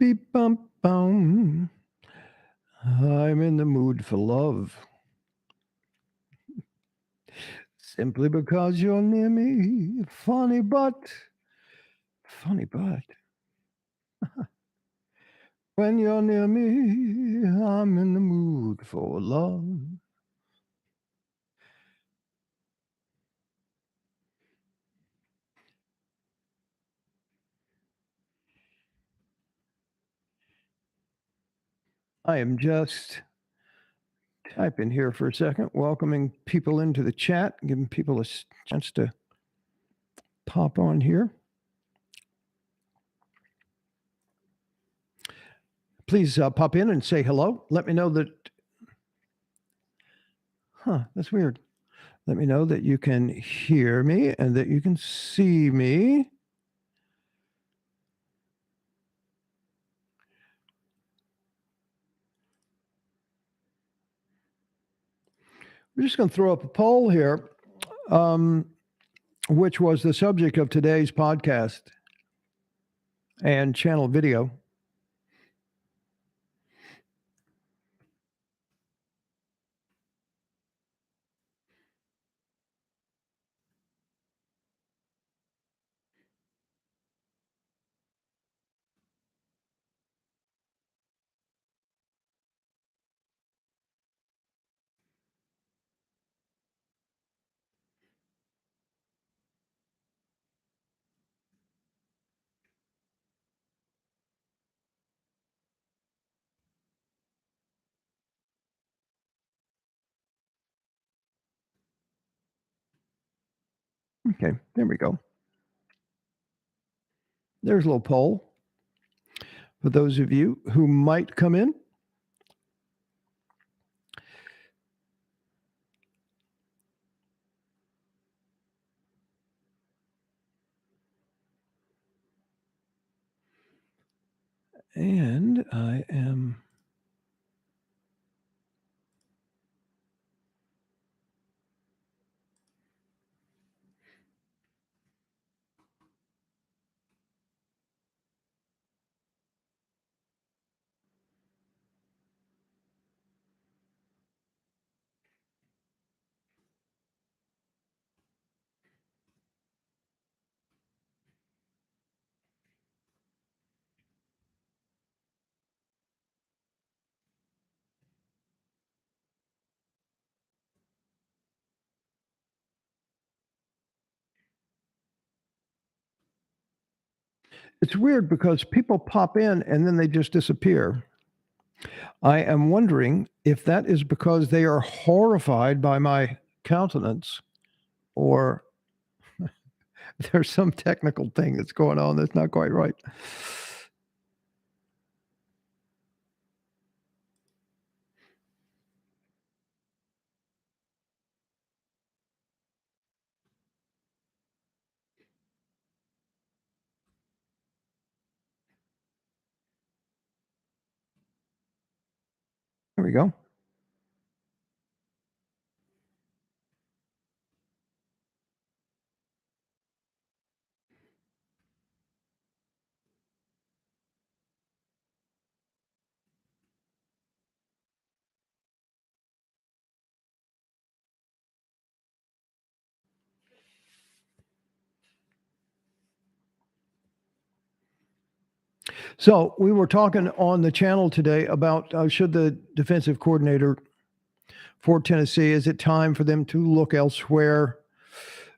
Beep bum bum. I'm in the mood for love. Simply because you're near me. Funny but when you're near me, I'm in the mood for love. I am just typing here for a second, welcoming people into the chat, giving people a chance to pop on here. Please pop in and say hello. Let me know that. That's weird. Let me know that you can hear me and that you can see me. We're just going to throw up a poll here, which was the subject of today's podcast and channel video. Okay, there we go. There's a little poll for those of you who might come in. And I am. It's weird because people pop in and then they just disappear. I am wondering if that is because they are horrified by my countenance or there's some technical thing that's going on that's not quite right. There we go. So we were talking on the channel today about should the defensive coordinator for Tennessee, is it time for them to look elsewhere,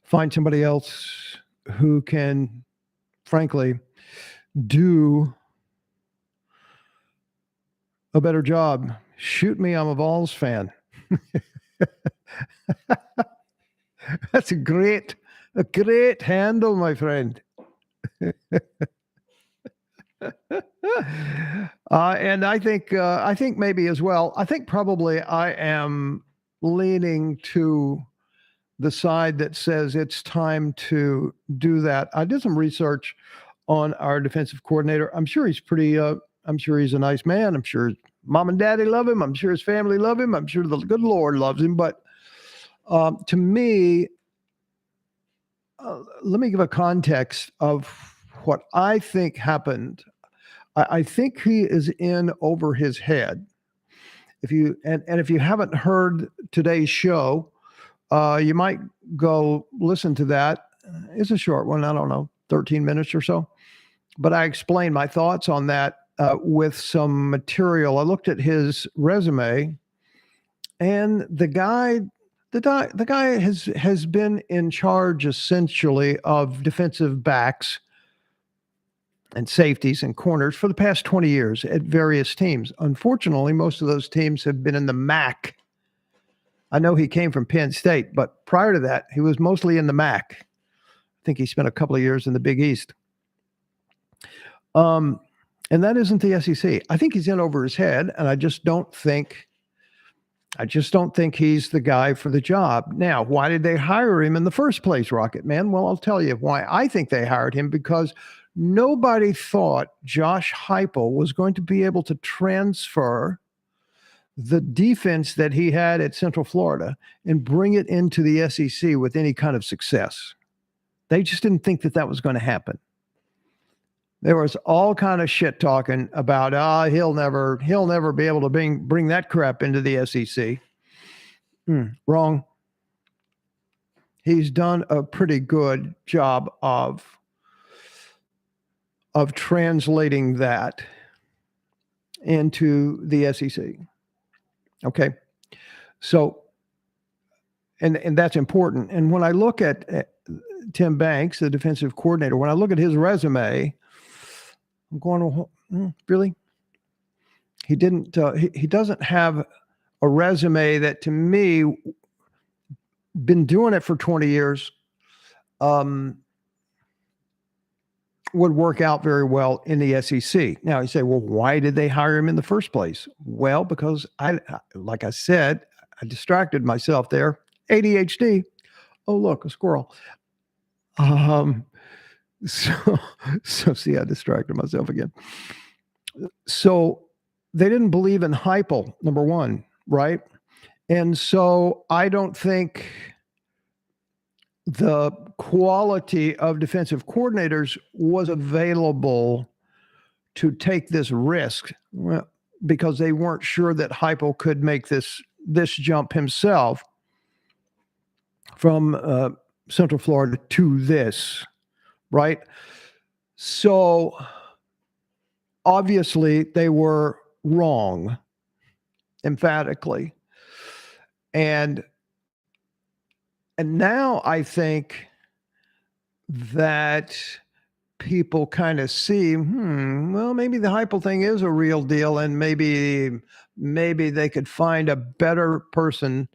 find somebody else who can, frankly, do a better job? Shoot me, I'm a Vols fan. That's a great handle, my friend. And I think maybe as well. I think probably I am leaning to the side that says it's time to do that. I did some research on our defensive coordinator. I'm sure he's pretty. I'm sure he's a nice man. I'm sure his mom and daddy love him. I'm sure his family love him. I'm sure the good Lord loves him. But to me, let me give a context of what I think happened. I think he is in over his head. If you haven't heard today's show, you might go listen to that. It's a short one. I don't know, 13 minutes or so. But I explained my thoughts on that with some material. I looked at his resume, and the guy has been in charge essentially of defensive backs and safeties and corners for the past 20 years at various teams. Unfortunately, most of those teams have been in the MAC. I know he came from Penn State, but prior to that, he was mostly in the MAC. I think he spent a couple of years in the Big East. And that isn't the SEC. I think he's in over his head, and I just don't think he's the guy for the job. Now, why did they hire him in the first place, Rocket Man? Well, I'll tell you why I think they hired him, because nobody thought Josh Heupel was going to be able to transfer the defense that he had at Central Florida and bring it into the SEC with any kind of success. They just didn't think that was going to happen. There was all kind of shit talking about, he'll never be able to bring that crap into the SEC. Wrong. He's done a pretty good job of translating that into the SEC. Okay. So, and that's important. And when I look at Tim Banks, the defensive coordinator, when I look at his resume, I'm going, really? He doesn't have a resume that, to me, been doing it for 20 years, would work out very well in the SEC. Now you say, well, why did they hire him in the first place? Well, because like I said, I distracted myself there. ADHD. Oh, look, a squirrel. So see, I distracted myself again. So they didn't believe in Heupel, number one, right? And so I don't think the quality of defensive coordinators was available to take this risk, because they weren't sure that Heupel could make this jump himself from Central Florida to this, right? So obviously they were wrong, emphatically. And now I think that people kind of see, well, maybe the Heupel thing is a real deal, and maybe they could find a better person,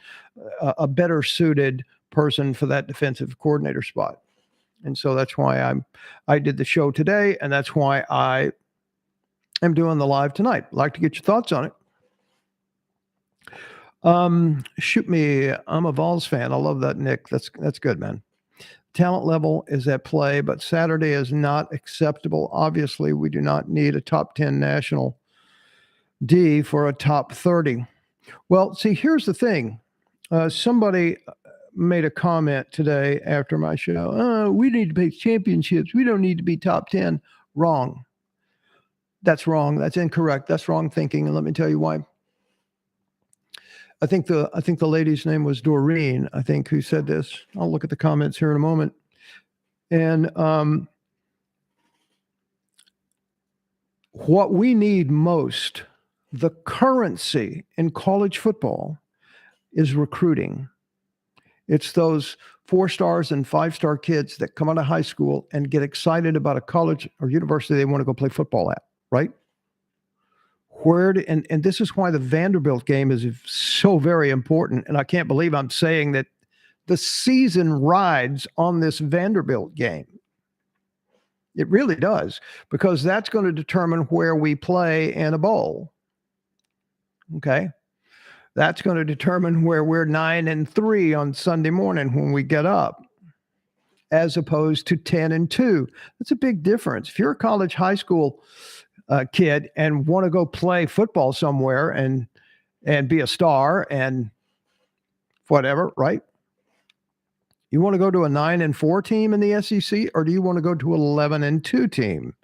a better suited person for that defensive coordinator spot. And so that's why I did the show today, and that's why I am doing the live tonight. I'd like to get your thoughts on it. Shoot me. I'm a Vols fan. I love that, Nick. That's good, man. Talent level is at play, but Saturday is not acceptable. Obviously, we do not need a top 10 national D for a top 30. Well, see, here's the thing. Somebody made a comment today after my show. We need to play championships. We don't need to be top 10. Wrong. That's wrong. That's incorrect. That's wrong thinking. And let me tell you why. I think the lady's name was Doreen, I think, who said this. I'll look at the comments here in a moment. And what we need most, the currency in college football, is recruiting. It's those 4-stars and 5-star kids that come out of high school and get excited about a college or university they want to go play football at, right? And this is why the Vanderbilt game is so very important. And I can't believe I'm saying that the season rides on this Vanderbilt game. It really does, because that's going to determine where we play in a bowl. Okay. That's going to determine where we're 9-3 on Sunday morning when we get up, as opposed to 10-2. That's a big difference. If you're a college, high school kid and want to go play football somewhere and be a star and whatever, right? You want to go to a 9-4 team in the SEC, or do you want to go to an 11-2 team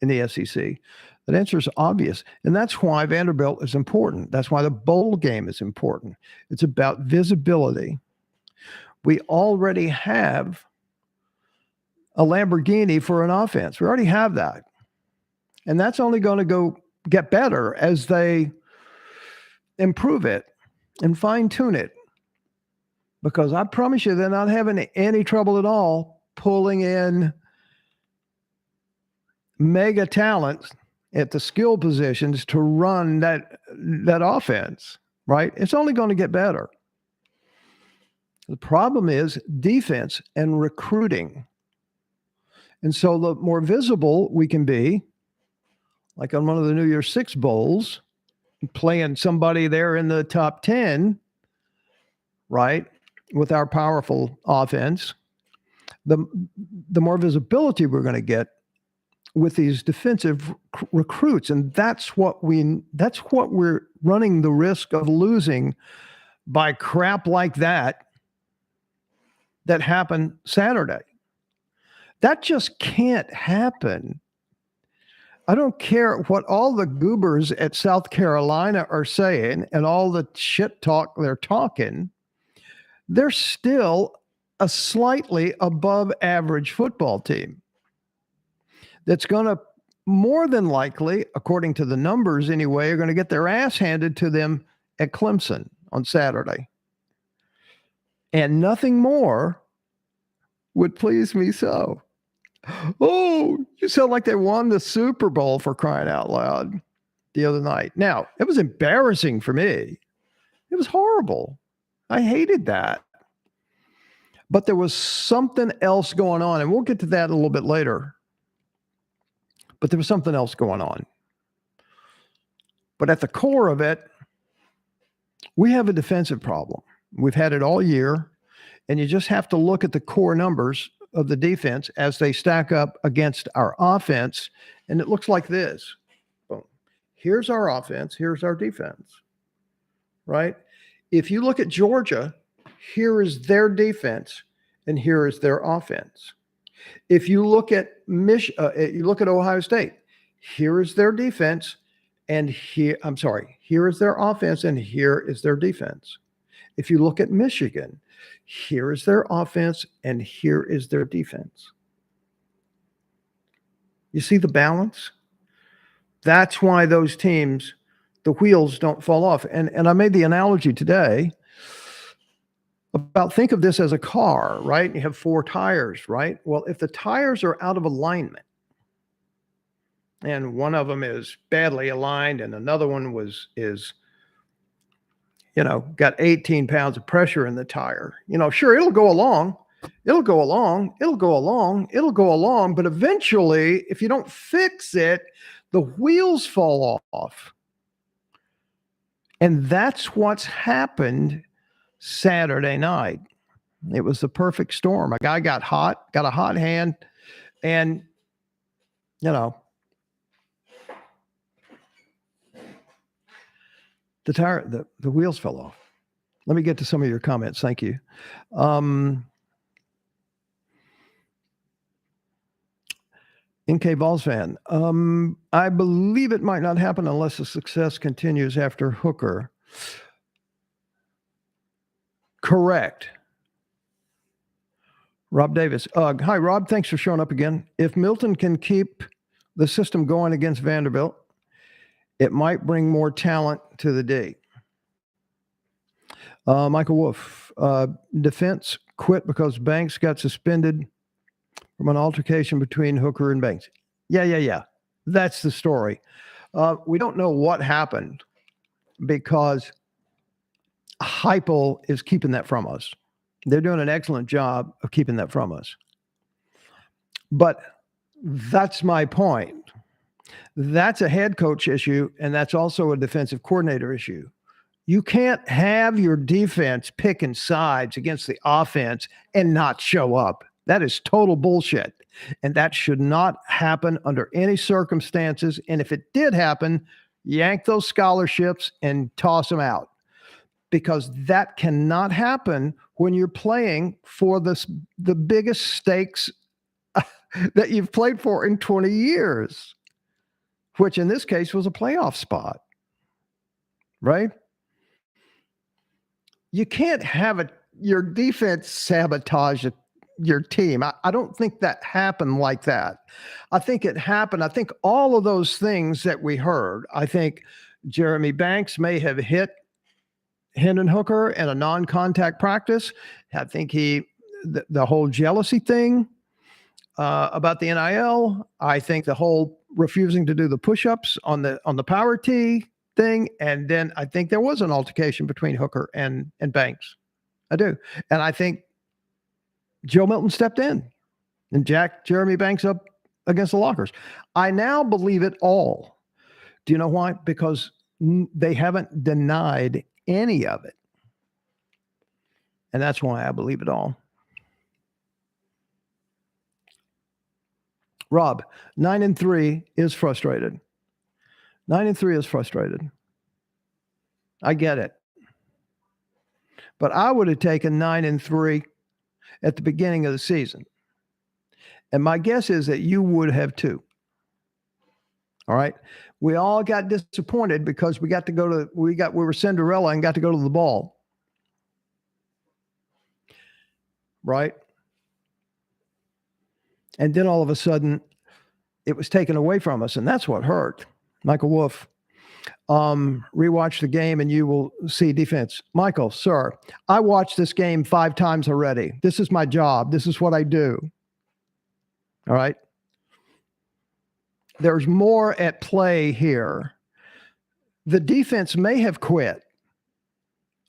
in the SEC? That answer is obvious. And that's why Vanderbilt is important. That's why the bowl game is important. It's about visibility. We already have a Lamborghini for an offense. We already have that. And that's only going to go get better as they improve it and fine tune it. Because I promise you, they're not having any trouble at all pulling in mega talent at the skill positions to run that offense, right? It's only going to get better. The problem is defense and recruiting. And so the more visible we can be, like on one of the New Year's Six bowls, playing somebody there in the top 10, right, with our powerful offense, the more visibility we're going to get with these defensive recruits. And that's what we're running the risk of losing by crap like that happened Saturday. That just can't happen. I don't care what all the goobers at South Carolina are saying and all the shit talk they're talking. They're still a slightly above average football team that's going to more than likely, according to the numbers anyway, are going to get their ass handed to them at Clemson on Saturday. And nothing more would please me so. Oh, you sound like they won the Super Bowl, for crying out loud, the other night. Now, it was embarrassing for me. It was horrible. I hated that. But there was something else going on, and we'll get to that a little bit later. But there was something else going on. But at the core of it, we have a defensive problem. We've had it all year, and you just have to look at the core numbers of the defense as they stack up against our offense, and it looks like this. Boom. Here's our offense, here's our defense, right? If you look at Georgia, here is their defense, and here is their offense. If you look at you look at Ohio State, here is their defense, and here is their offense, and here is their defense. If you look at Michigan, here is their offense, and here is their defense. You see the balance? That's why those teams, the wheels don't fall off. And I made the analogy today about, think of this as a car, right? You have 4 tires, right? Well, if the tires are out of alignment, and one of them is badly aligned and another one is got 18 pounds of pressure in the tire, sure, it'll go along, but eventually, if you don't fix it, the wheels fall off. And that's what's happened Saturday night. It was the perfect storm. A guy got a hot hand, and the wheels fell off. Let me get to some of your comments. Thank you. NK Vols fan. I believe it might not happen unless the success continues after Hooker. Correct. Rob Davis. Hi, Rob. Thanks for showing up again. If Milton can keep the system going against Vanderbilt, it might bring more talent to the D. Michael Wolf. Defense quit because Banks got suspended from an altercation between Hooker and Banks. Yeah. That's the story. We don't know what happened because Heupel is keeping that from us. They're doing an excellent job of keeping that from us. But that's my point. That's a head coach issue, and that's also a defensive coordinator issue. You can't have your defense picking sides against the offense and not show up. That is total bullshit. And that should not happen under any circumstances. And if it did happen, yank those scholarships and toss them out. Because that cannot happen when you're playing for the biggest stakes that you've played for in 20 years. which in this case was a playoff spot, right? You can't have your defense sabotage your team. I don't think that happened like that. I think it happened. I think all of those things that we heard, I think Jeremy Banks may have hit Hendon Hooker in a non-contact practice. I think the whole jealousy thing about the NIL. I think the whole refusing to do the push-ups on the power tee thing, and then I think there was an altercation between Hooker and Banks. I do, and I think Joe Milton stepped in and jacked Jeremy Banks up against the lockers. I now believe it all. Do you know why? Because they haven't denied any of it. And that's why I believe it all. Rob, 9-3 is frustrated. 9-3 is frustrated. I get it. But I would have taken 9-3 at the beginning of the season. And my guess is that you would have too. All right. We all got disappointed because we were Cinderella and got to go to the ball. Right. And then all of a sudden it was taken away from us. And that's what hurt. Michael Wolf, rewatch the game and you will see defense. Michael, sir, I watched this game 5 times already. This is my job. This is what I do. All right. There's more at play here. The defense may have quit.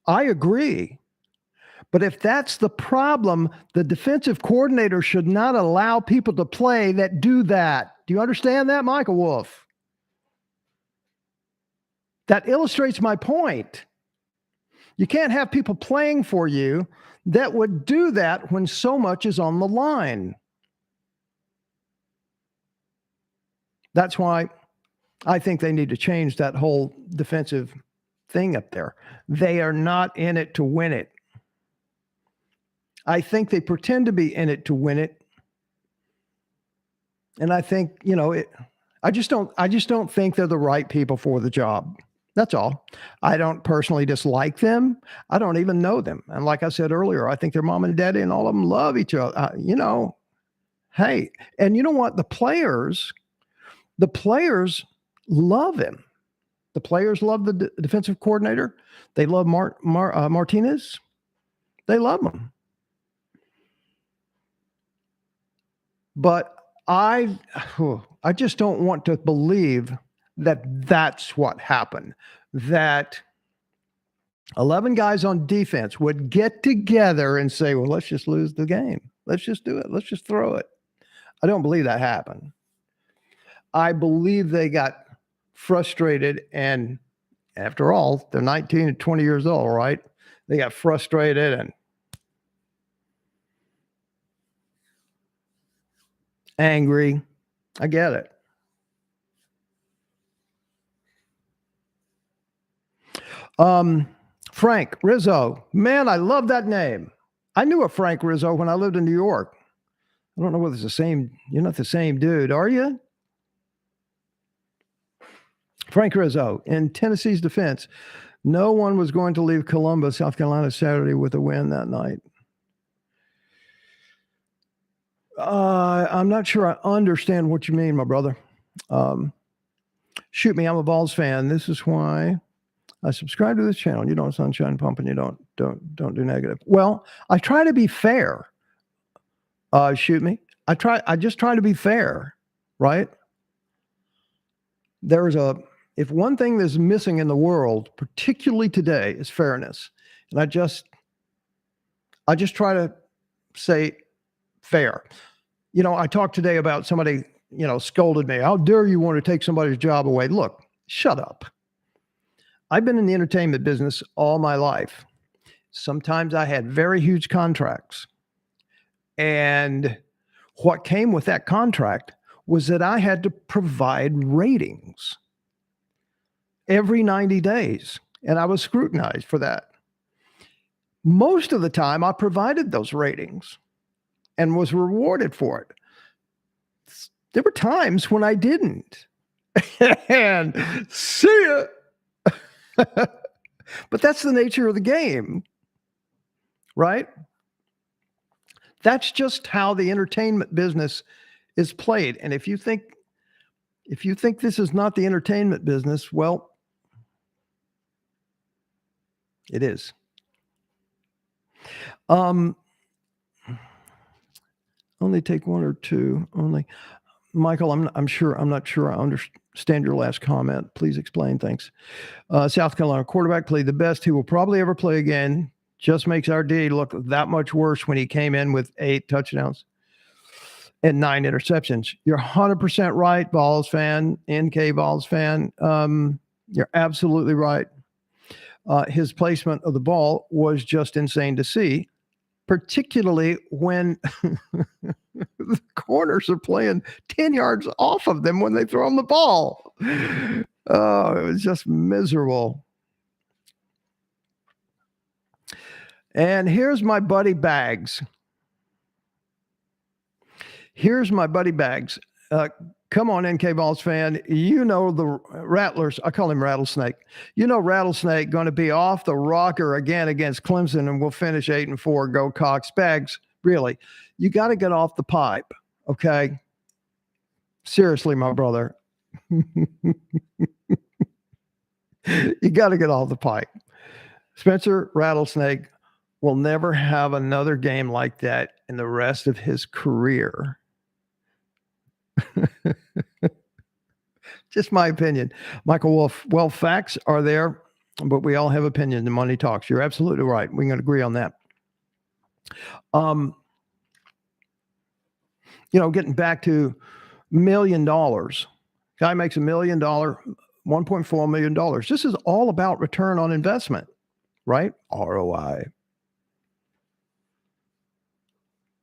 I agree. But if that's the problem, the defensive coordinator should not allow people to play that do that. Do you understand that, Michael Wolf? That illustrates my point. You can't have people playing for you that would do that when so much is on the line. That's why I think they need to change that whole defensive thing up there. They are not in it to win it. I think they pretend to be in it to win it. And I think, I just don't think they're the right people for the job. That's all. I don't personally dislike them. I don't even know them. And like I said earlier, I think their mom and daddy and all of them love each other. Hey, and you know what? The players love him. The players love the defensive coordinator. They love Martinez. They love him. But I just don't want to believe that that's what happened, that 11 guys on defense would get together and say, well, let's just lose the game. Let's just do it. Let's just throw it. I don't believe that happened. I believe they got frustrated, and after all, they're 19 and 20 years old, right? They got frustrated and angry. I get it. Frank Rizzo. Man, I love that name. I knew a Frank Rizzo when I lived in New York. I don't know whether it's the same. You're not the same dude, are you? Frank Rizzo, in Tennessee's defense, no one was going to leave Columbus, South Carolina, Saturday with a win that night. I'm not sure I understand what you mean, my brother. Shoot me, I'm a Vols fan. This is why I subscribe to this channel. You don't sunshine pump and you don't do negative. Well, I try to be fair. Shoot me. I just try to be fair, right? If one thing that's missing in the world, particularly today, is fairness. And I just try to say fair. I talked today about somebody, scolded me. How dare you want to take somebody's job away? Look, shut up. I've been in the entertainment business all my life. Sometimes I had very huge contracts. And what came with that contract was that I had to provide ratings every 90 days. And I was scrutinized for that. Most of the time, I provided those ratings and was rewarded for it. There were times when I didn't. and see ya. But that's the nature of the game, right? That's just how the entertainment business is played. And if you think this is not the entertainment business, well, it is. Only take one or two. Only, Michael. I'm not sure I understand your last comment. Please explain. Thanks. South Carolina quarterback played the best he will probably ever play again. Just makes our D look that much worse when he came in with 8 touchdowns and 9 interceptions. You're 100% right, Vols fan, NK Vols fan. You're absolutely right. His placement of the ball was just insane to see, particularly when the corners are playing 10 yards off of them when they throw him the ball. Oh, it was just miserable. And here's my buddy Bags. Come on, NK Balls fan. You know the Rattlers. I call him Rattlesnake. You know Rattlesnake going to be off the rocker again against Clemson, and we'll finish 8-4. Go Cox. Bags, really, you got to get off the pipe, okay? Seriously, my brother. You got to get off the pipe. Spencer Rattlesnake will never have another game like that in the rest of his career. Just my opinion. Michael Wolf, well, facts are there, but we all have opinions and money talks. You're absolutely right. We can agree on that. Getting back to $1 million. Guy makes $1 million, $1.4 million. This is all about return on investment, right? ROI.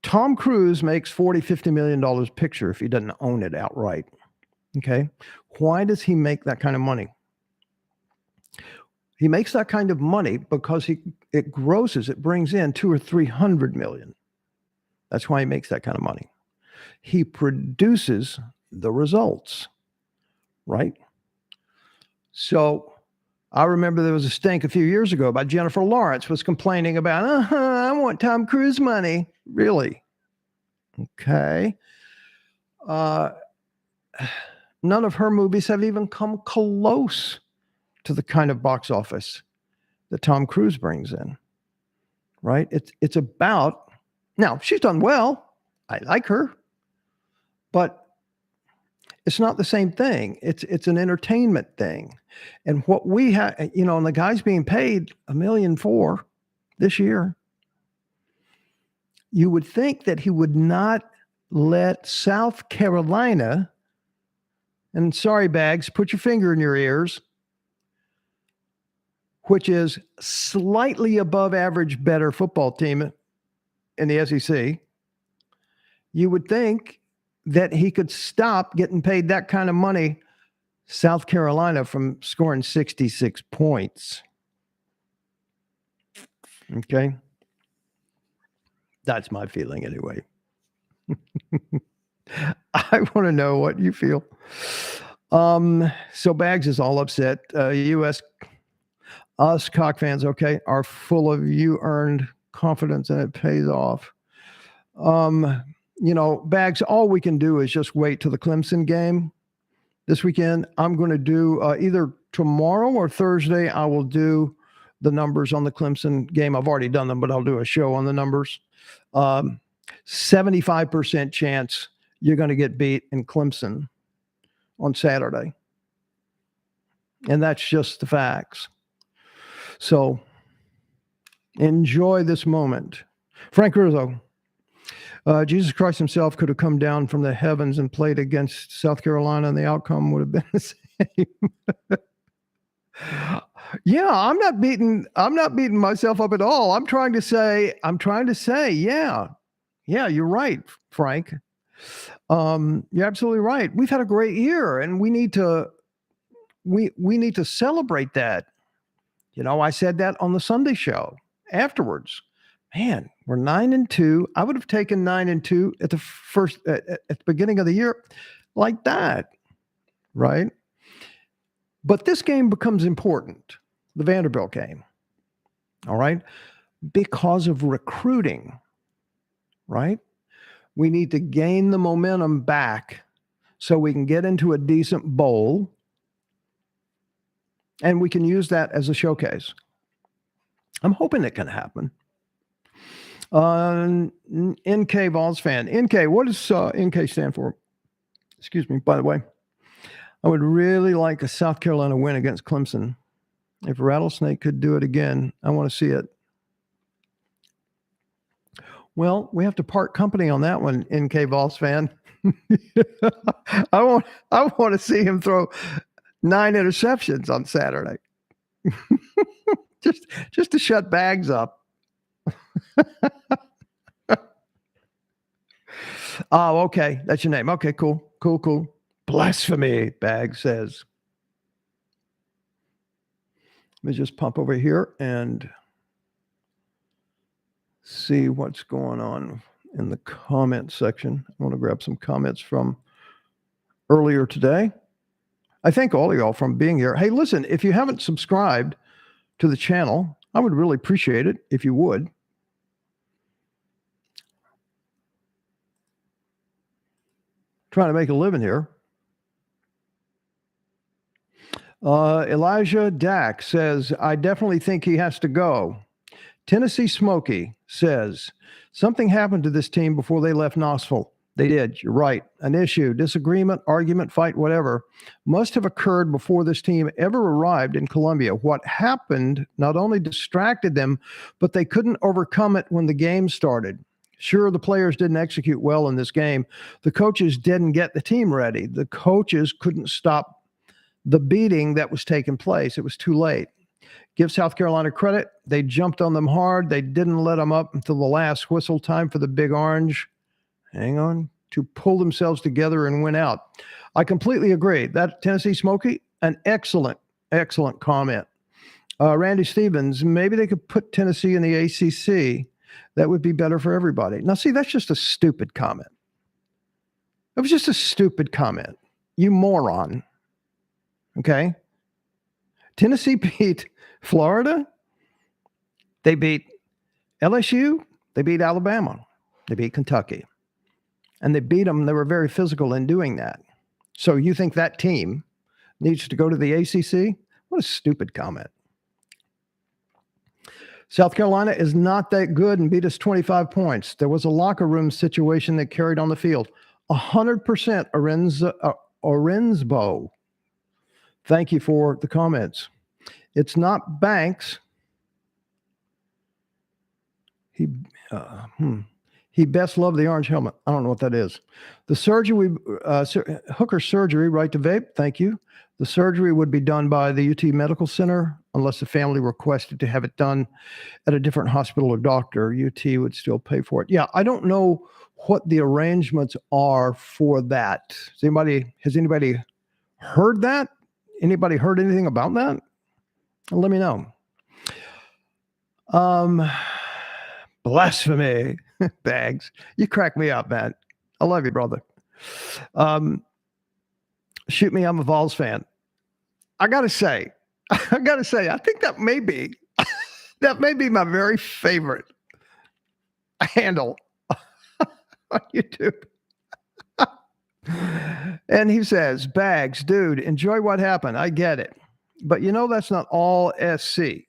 Tom Cruise makes $40-50 million picture if he doesn't own it outright. Okay. Why does he make that kind of money? He makes that kind of money because it grosses, it brings in $200 or $300 million. That's why he makes that kind of money. He produces the results, right? So I remember there was a stink a few years ago about Jennifer Lawrence was complaining about, I want Tom Cruise money. Really? Okay. None of her movies have even come close to the kind of box office that Tom Cruise brings in, right? It's about, now she's done well. I like her, but it's not the same thing. It's an entertainment thing. And what we have, and the guy's being paid $1.4 million this year. You would think that he would not let South Carolina, and sorry, Bags, put your finger in your ears, which is slightly above average better football team in the SEC. You would think that he could stop getting paid that kind of money, South Carolina, from scoring 66 points. Okay. That's my feeling anyway. I want to know what you feel. So Bags is all upset. Us Cock fans, okay, are full of you earned confidence and it pays off. Bags, all we can do is just wait till the Clemson game this weekend. I'm going to do either tomorrow or Thursday. I will do the numbers on the Clemson game. I've already done them, but I'll do a show on the numbers. 75% chance you're going to get beat in Clemson on Saturday. And that's just the facts. So enjoy this moment. Frank Rizzo. Jesus Christ himself could have come down from the heavens and played against South Carolina, and the outcome would have been the same. Yeah, I'm not beating myself up at all. I'm trying to say, yeah, you're right, Frank. You're absolutely right. We've had a great year, and we need to celebrate that. I said that on the Sunday show afterwards. Man, we're 9-2. I would have taken 9-2 at the beginning of the year like that, right? But this game becomes important, the Vanderbilt game, all right, because of recruiting, right? We need to gain the momentum back so we can get into a decent bowl, and we can use that as a showcase. I'm hoping it can happen. NK Vols fan. NK, what does NK stand for? Excuse me, by the way. I would really like a South Carolina win against Clemson. If Rattlesnake could do it again, I want to see it. Well, we have to part company on that one, NK Vols fan. I want to see him throw 9 interceptions on Saturday. just to shut Bags up. Oh, okay. That's your name. Okay, cool. Blasphemy, Bags says. Let me just pop over here and see what's going on in the comment section. I want to grab some comments from earlier today. I thank all of y'all for being here. Hey, listen, if you haven't subscribed to the channel, I would really appreciate it if you would. Trying to make a living here. Elijah Dack says, I definitely think he has to go. Tennessee Smokey says, something happened to this team before they left Knoxville. They did. You're right. An issue, disagreement, argument, fight, whatever, must have occurred before this team ever arrived in Columbia. What happened not only distracted them, but they couldn't overcome it when the game started. Sure, the players didn't execute well in this game. The coaches didn't get the team ready. The coaches couldn't stop the beating that was taking place. It was too late. Give South Carolina credit. They jumped on them hard. They didn't let them up until the last whistle time for the Big Orange. Hang on. To pull themselves together and win out. I completely agree. That Tennessee Smokey, an excellent comment. Randy Stevens, maybe they could put Tennessee in the ACC. That would be better for everybody. Now, see, that's just a stupid comment. It was just a stupid comment. You moron. Okay? Tennessee beat Florida. They beat LSU. They beat Alabama. They beat Kentucky. And they beat them. They were very physical in doing that. So you think that team needs to go to the ACC? What a stupid comment. South Carolina is not that good and beat us 25 points. There was a locker room situation that carried on the field. 100% Orensbo. Thank you for the comments. It's not Banks. He best loved the orange helmet. I don't know what that is. The surgery, Hooker surgery, right to vape. Thank you. The surgery would be done by the UT Medical Center unless the family requested to have it done at a different hospital or doctor. UT would still pay for it. Yeah, I don't know what the arrangements are for that. Has anybody heard that? Anybody heard anything about that? Let me know. Blasphemy, Bags. You crack me up, man. I love you, brother. Shoot me, I'm a Vols fan. I gotta say, I think that may be my very favorite handle on YouTube. And he says, Bags, dude, enjoy what happened. I get it. But you know that's not all SC.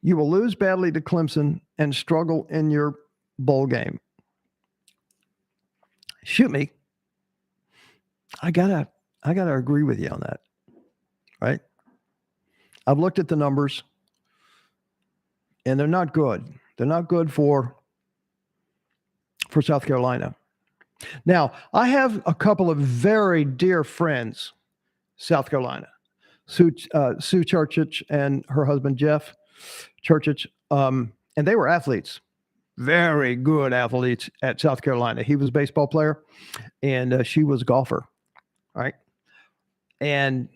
You will lose badly to Clemson and struggle in your bowl game. Shoot me. I gotta agree with you on that. Right? I've looked at the numbers, and they're not good. They're not good for South Carolina. Now, I have a couple of very dear friends, South Carolina. Sue Churchich and her husband, Jeff Churchich, and they were athletes, very good athletes at South Carolina. He was a baseball player, and she was a golfer, right? And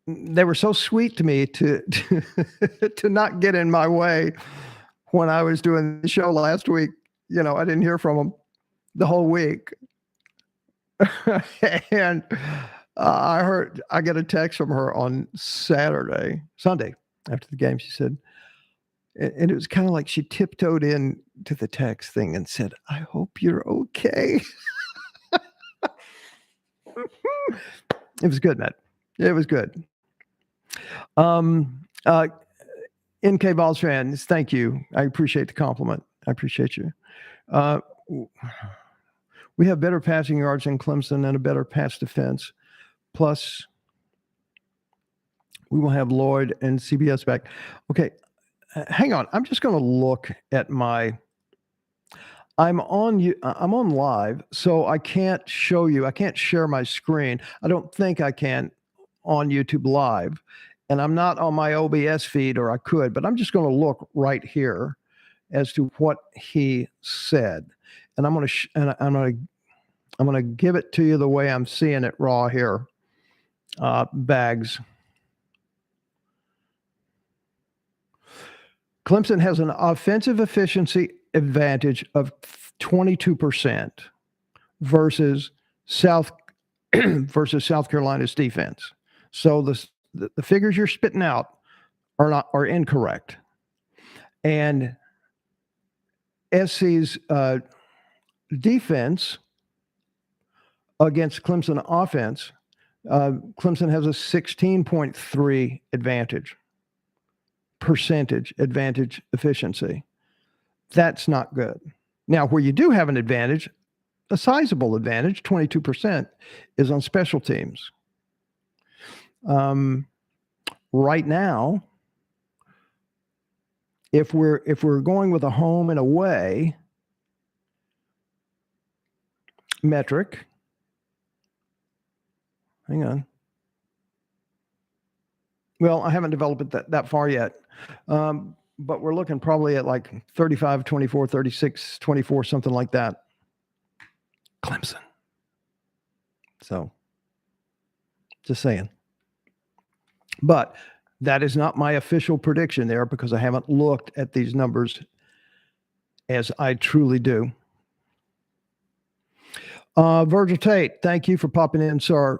they were so sweet to me to not get in my way when I was doing the show last week. You know, I didn't hear from them the whole week. And I got a text from her on Sunday after the game. She said, and it was kind of like she tiptoed in to the text thing and said, "I hope you're okay." It was good, Matt. It was good. NK Vols fans, thank you. I appreciate the compliment. I appreciate you. Uh, we have better passing yards than Clemson and a better pass defense. Plus, we will have Lloyd and CBS back. Okay, hang on. I'm just going to look at my. I'm on live, so I can't show you. I can't share my screen. I don't think I can on YouTube Live, and I'm not on my OBS feed, or I could, but I'm just going to look right here as to what he said, and I'm going to I'm going to give it to you the way I'm seeing it raw here. Bags. Clemson has an offensive efficiency advantage of 22% versus South Carolina's defense. So the figures you're spitting out are incorrect. And SC's defense against Clemson offense, Clemson has a 16.3 percentage advantage efficiency. That's not good. Now, where you do have an advantage, a sizable advantage, 22%, is on special teams. Right now, if we're going with a home and away metric, hang on. Well, I haven't developed it that far yet. But we're looking probably at like 35, 24, 36, 24, something like that. Clemson. So, just saying. But that is not my official prediction there because I haven't looked at these numbers as I truly do. Virgil Tate, thank you for popping in, sir.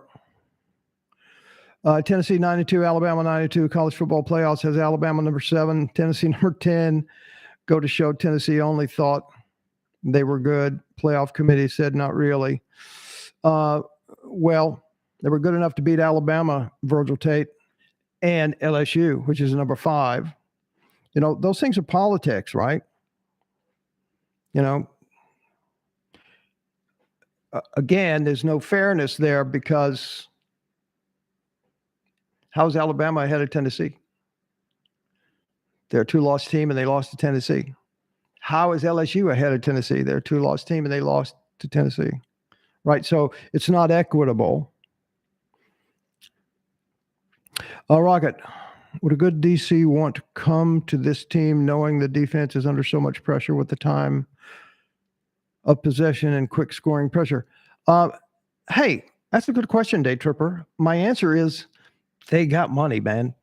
Tennessee 92, Alabama 92. College football playoffs has Alabama number 7, Tennessee number 10. Go to show Tennessee only thought they were good. Playoff committee said not really. Well, they were good enough to beat Alabama, Virgil Tate, and LSU, which is number 5. You know, those things are politics, right? You know, again, there's no fairness there because how's Alabama ahead of Tennessee? They're a 2-loss team and they lost to Tennessee. How is LSU ahead of Tennessee? They're a 2-loss team and they lost to Tennessee. Right? So it's not equitable. Rocket, would a good DC want to come to this team knowing the defense is under so much pressure with the time of possession and quick scoring pressure? Hey, that's a good question, Day Tripper. My answer is they got money, man.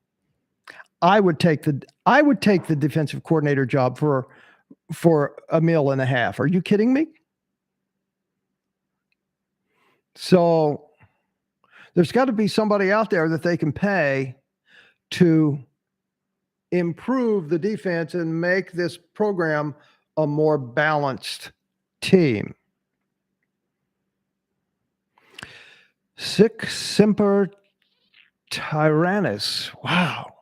I would take the defensive coordinator job for $1.5 million. Are you kidding me? So there's got to be somebody out there that they can pay to improve the defense and make this program a more balanced team. Sic semper tyrannis. Wow.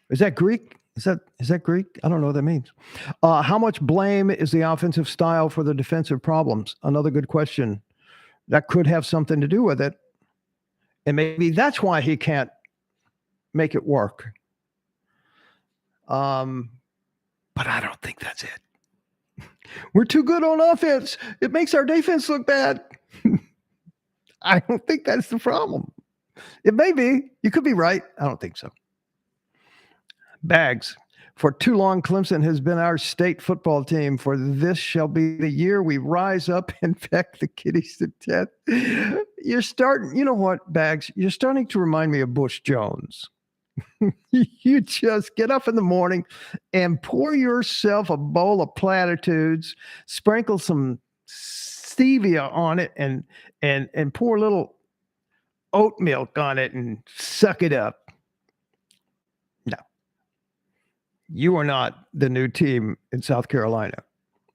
Is that Greek? Is that Greek? I don't know what that means. How much blame is the offensive style for the defensive problems? Another good question. That could have something to do with it. And maybe that's why he can't make it work. But I don't think that's it. We're too good on offense. It makes our defense look bad. I don't think that's the problem. It may be. You could be right. I don't think so. Bags. For too long, Clemson has been our state football team. For this shall be the year we rise up and peck the kiddies to death. You're starting, you know what, Bags? You're starting to remind me of Bush Jones. You just get up in the morning and pour yourself a bowl of platitudes, sprinkle some stevia on it and pour a little oat milk on it and suck it up. No, you are not the new team in South Carolina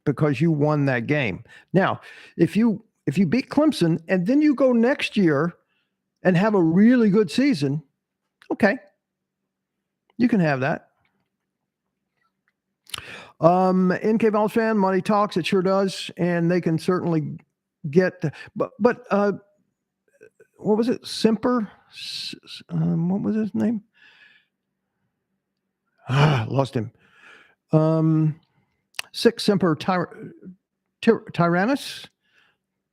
because you won that game. Now, if you beat Clemson and then you go next year and have a really good season, okay, you can have that. NK Vols fan, money talks. It sure does, and they can certainly get. But what was it? Semper. What was his name? Lost him. Six Semper Tyrannus.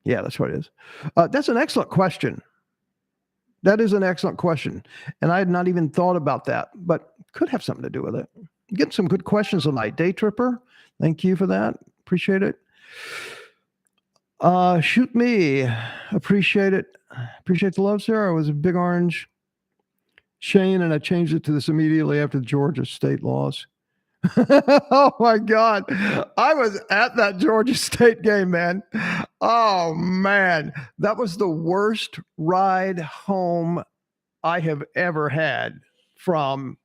Yeah, that's what it is. That's an excellent question. That is an excellent question, and I had not even thought about that, but could have something to do with it. Getting some good questions tonight. Day Tripper, thank you for that. Appreciate it. Shoot me. Appreciate it. Appreciate the love, sir. I was a big orange Shane, and I changed it to this immediately after the Georgia State loss. Oh, my God. I was at that Georgia State game, man. Oh, man. That was the worst ride home I have ever had from,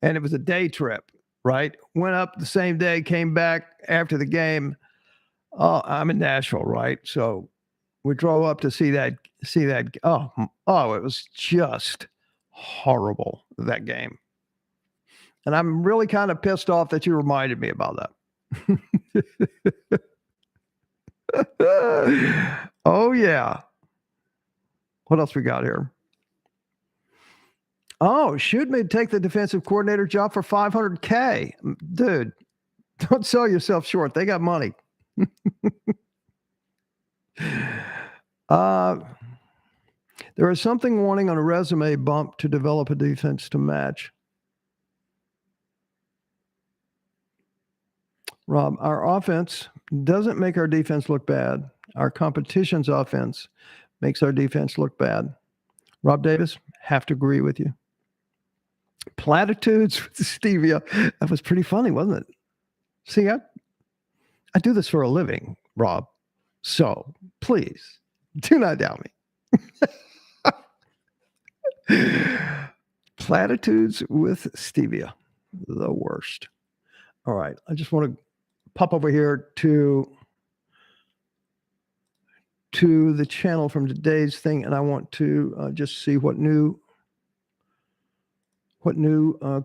and it was a day trip. Right? Went up the same day, came back after the game. Oh, I'm in Nashville, right? So we drove up to see that. Oh, it was just horrible, that game. And I'm really kind of pissed off that you reminded me about that. Oh, yeah. What else we got here? Oh, shoot me to take the defensive coordinator job for $500K. Dude, don't sell yourself short. They got money. There is something wanting on a resume bump to develop a defense to match. Rob, our offense doesn't make our defense look bad. Our competition's offense makes our defense look bad. Rob Davis, have to agree with you. Platitudes with stevia. That was pretty funny, wasn't it? See, I do this for a living, Rob. So please do not doubt me. Platitudes with stevia. The worst. All right. I just want to pop over here to the channel from today's thing, and I want to just see what new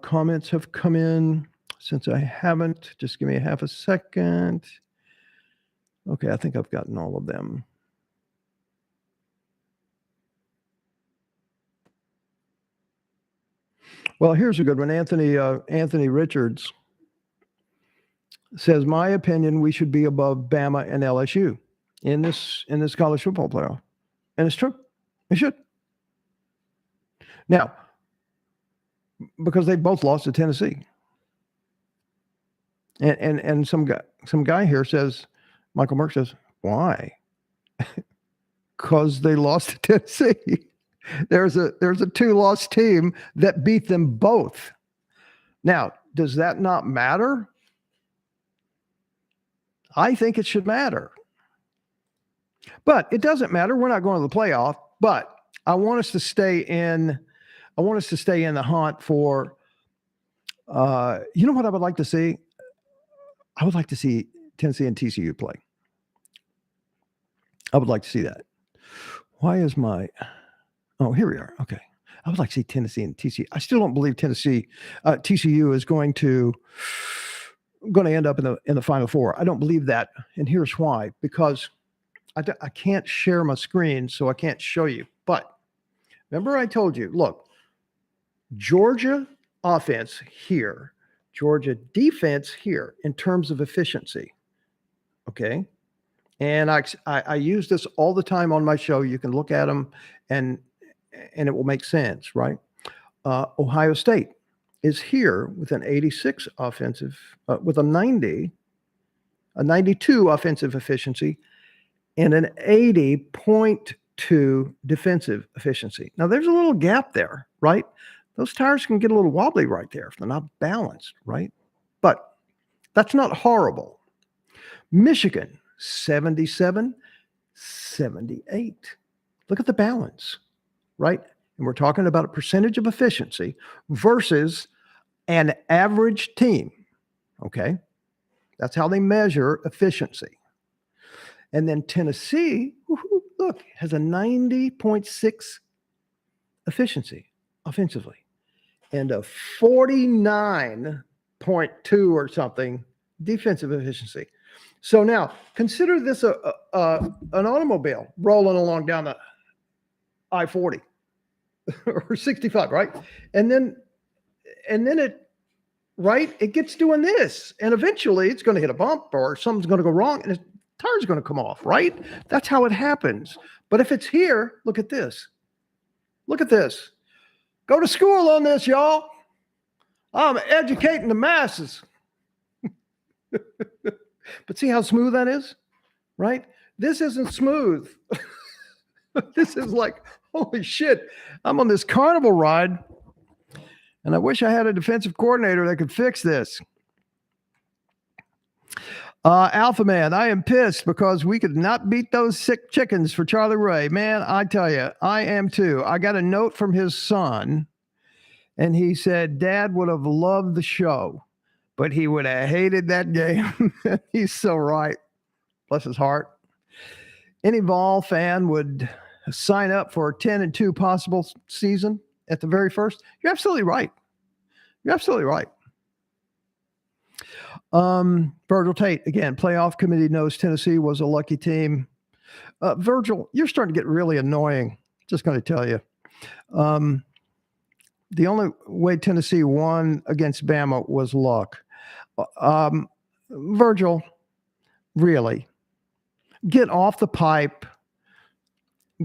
comments have come in since I haven't. Just give me a half a second. Okay, I think I've gotten all of them. Well, here's a good one. Anthony Richards says, my opinion, we should be above Bama and LSU in this college football playoff. And it's true. It should. Now, because they both lost to Tennessee. And some guy here says, Michael Merck says, why? Because they lost to Tennessee. There's a 2-loss team that beat them both. Now, does that not matter? I think it should matter. But it doesn't matter. We're not going to the playoff, but I want us to stay in the hunt for you know what I would like to see? I would like to see Tennessee and TCU play. I would like to see that. Why is my Oh, here we are. Okay. I would like to see Tennessee and TCU. I still don't believe TCU is going to end up in the Final Four. I don't believe that, and here's why. Because I can't share my screen, so I can't show you. But remember I told you, look, Georgia offense here, Georgia defense here in terms of efficiency. Okay. And I use this all the time on my show. You can look at them and it will make sense, right? Ohio State is here with an 86 offensive, with a 92 offensive efficiency and an 80.2 defensive efficiency. Now there's a little gap there, right? Those tires can get a little wobbly right there if they're not balanced, right? But that's not horrible. Michigan, 77, 78. Look at the balance, right? And we're talking about a percentage of efficiency versus an average team. Okay. That's how they measure efficiency. And then Tennessee, look, has a 90.6 efficiency offensively and a 49.2 or something defensive efficiency. So now consider this an automobile rolling along down the I-40 or 65, right? And then it gets doing this, and eventually it's going to hit a bump or something's going to go wrong and its tire's going to come off, right? That's how it happens. But if it's here, look at this. Look at this. Go to school on this, y'all. I'm educating the masses. But see how smooth that is, right? This isn't smooth. This is like, holy shit, I'm on this carnival ride, and I wish I had a defensive coordinator that could fix this. Alpha Man, I am pissed because we could not beat those sick chickens for Charlie Ray. Man, I tell you, I am too. I got a note from his son, and he said, Dad would have loved the show, but he would have hated that game. He's so right. Bless his heart. Any Vol fan would sign up for a 10-2 possible season at the very first. You're absolutely right. You're absolutely right. Virgil Tate, again, playoff committee knows Tennessee was a lucky team. Virgil, you're starting to get really annoying. Just going to tell you. The only way Tennessee won against Bama was luck. Virgil, really, get off the pipe.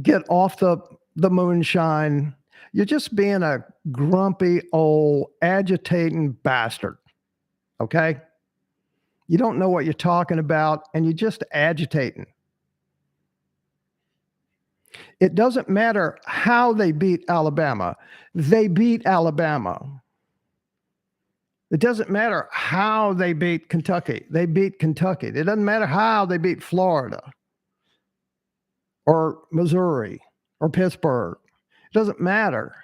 Get off the moonshine. You're just being a grumpy, old, agitating bastard. Okay? You don't know what you're talking about, and you're just agitating. It doesn't matter how they beat Alabama. They beat Alabama. It doesn't matter how they beat Kentucky. They beat Kentucky. It doesn't matter how they beat Florida or Missouri or Pittsburgh. It doesn't matter.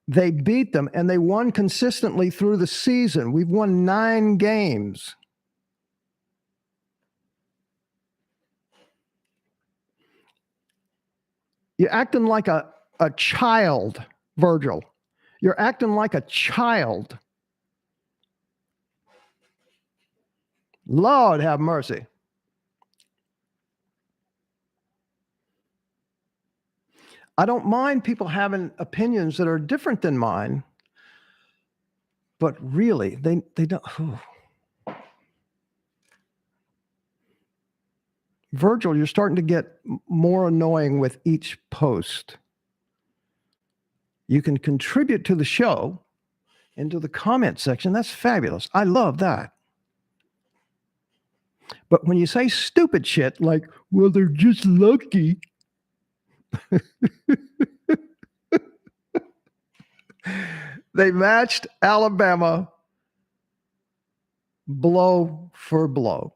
They beat them, and they won consistently through the season. We've won 9 games. You're acting like a child, Virgil. You're acting like a child. Lord have mercy. I don't mind people having opinions that are different than mine, but really, they don't. Virgil, you're starting to get more annoying with each post. You can contribute to the show into the comment section. That's fabulous. I love that. But when you say stupid shit like, well, they're just lucky. They matched Alabama blow for blow.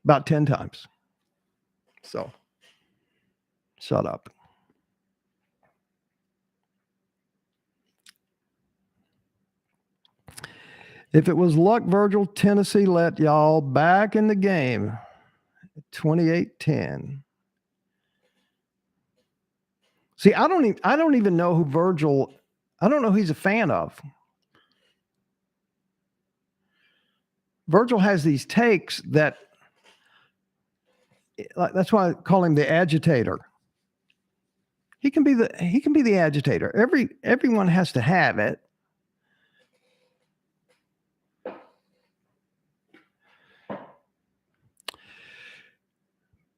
About 10 times. So, shut up. If it was luck, Virgil, Tennessee let y'all back in the game. 28-10. See, I don't even know who Virgil, I don't know who he's a fan of. Virgil has these takes that, that's why I call him the agitator. He can be the agitator. Everyone has to have it.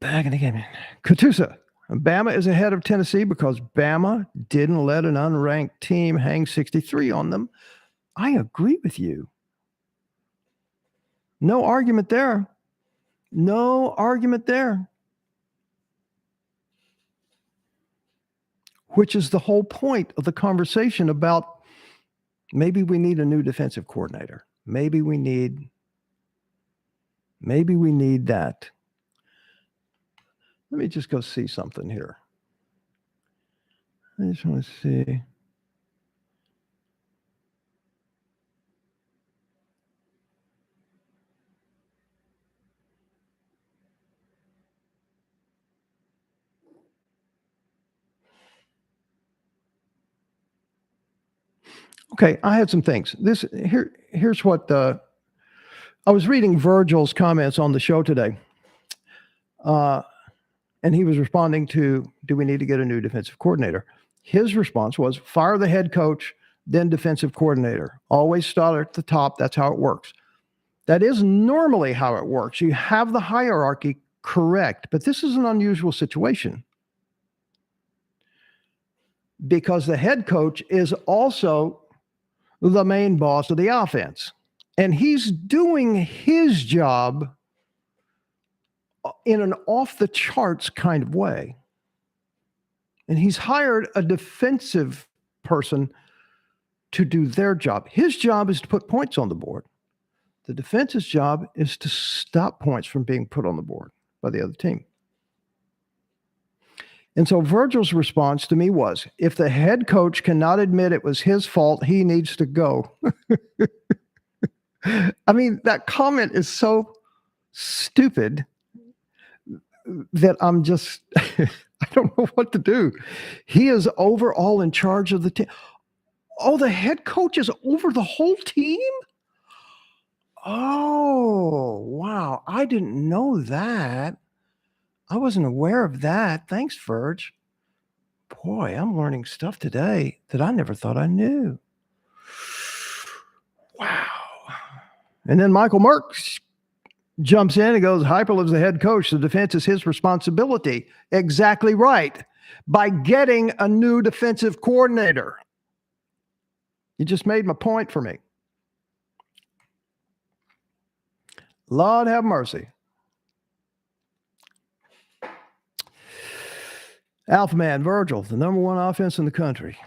Back in the game. Katusa. Bama is ahead of Tennessee because Bama didn't let an unranked team hang 63 on them. I agree with you. No argument there. No argument there. Which is the whole point of the conversation about maybe we need a new defensive coordinator. Maybe we need Maybe we need that. Let me just go see something here. I just want to see. Okay, I had some things. Here's what I was reading Virgil's comments on the show today, and he was responding to, do we need to get a new defensive coordinator? His response was, fire the head coach, then defensive coordinator. Always start at the top. That's how it works. That is normally how it works. You have the hierarchy correct, but this is an unusual situation because the head coach is also the main boss of the offense. And he's doing his job in an off the charts kind of way. And he's hired a defensive person to do their job. His job is to put points on the board. The defense's job is to stop points from being put on the board by the other team. And so Virgil's response to me was, if the head coach cannot admit it was his fault, he needs to go. I mean, that comment is so stupid that I'm just, I don't know what to do. He is overall in charge of the team. Oh, the head coach is over the whole team? Oh, wow. I didn't know that. I wasn't aware of that. Thanks, Verge. Boy, I'm learning stuff today that I never thought I knew. Wow. And then Michael Merckx jumps in and goes, Heupel is the head coach. The defense is his responsibility. Exactly right. By getting a new defensive coordinator. You just made my point for me. Lord have mercy. Alpha Man, Virgil, the number one offense in the country.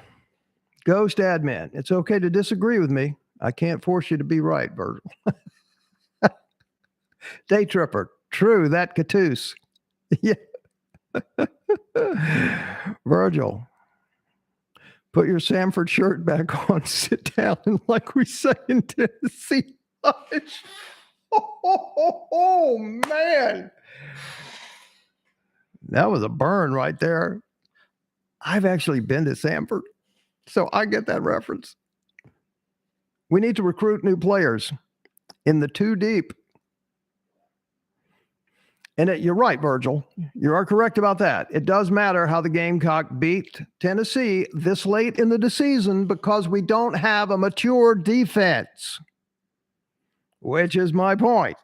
Ghost Admin, it's okay to disagree with me. I can't force you to be right, Virgil. Day Tripper, true, that Catoose. Yeah. Virgil, put your Samford shirt back on, sit down, and like we say in Tennessee. Oh, man. That was a burn right there. I've actually been to Samford, so I get that reference. We need to recruit new players in the two deep. And you're right, Virgil. You are correct about that. It does matter how the Gamecock beat Tennessee this late in the season because we don't have a mature defense, which is my point.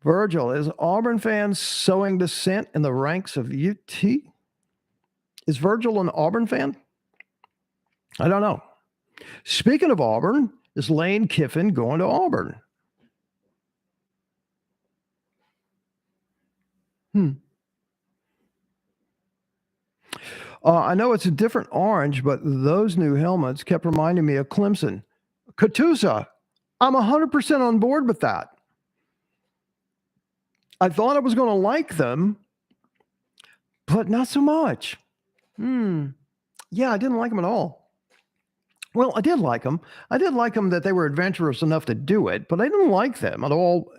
Virgil, is Auburn fans sowing dissent in the ranks of UT? Is Virgil an Auburn fan? I don't know. Speaking of Auburn, is Lane Kiffin going to Auburn? I know it's a different orange, but those new helmets kept reminding me of Clemson. Catoosa, I'm 100% on board with that. I thought I was going to like them, but not so much. Yeah, I didn't like them at all. Well, I did like them. I did like them that they were adventurous enough to do it, but I didn't like them at all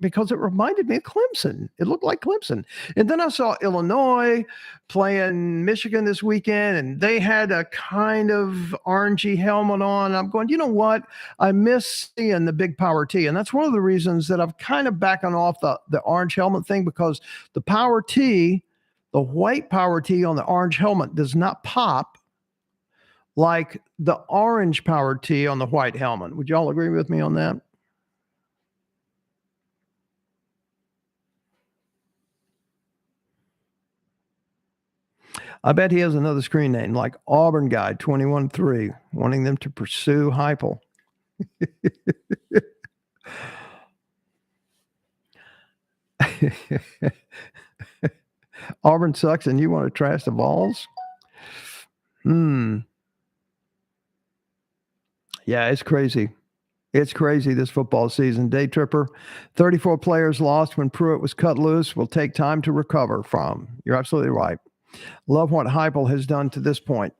because it reminded me of Clemson. It looked like Clemson. And then I saw Illinois playing Michigan this weekend, and they had a kind of orangey helmet on. I'm going, you know what? I miss seeing the big power T. And that's one of the reasons that I'm kind of backing off the orange helmet thing, because the power T, the white power T on the orange helmet does not pop like the orange power T on the white helmet. Would you all agree with me on that? I bet he has another screen name like Auburn Guy 21-3, wanting them to pursue Heupel. Auburn sucks and you want to trash the Vols? Yeah, it's crazy. It's crazy this football season. Day tripper, 34 players lost when Pruitt was cut loose. Will take time to recover from. You're absolutely right. Love what Heupel has done to this point.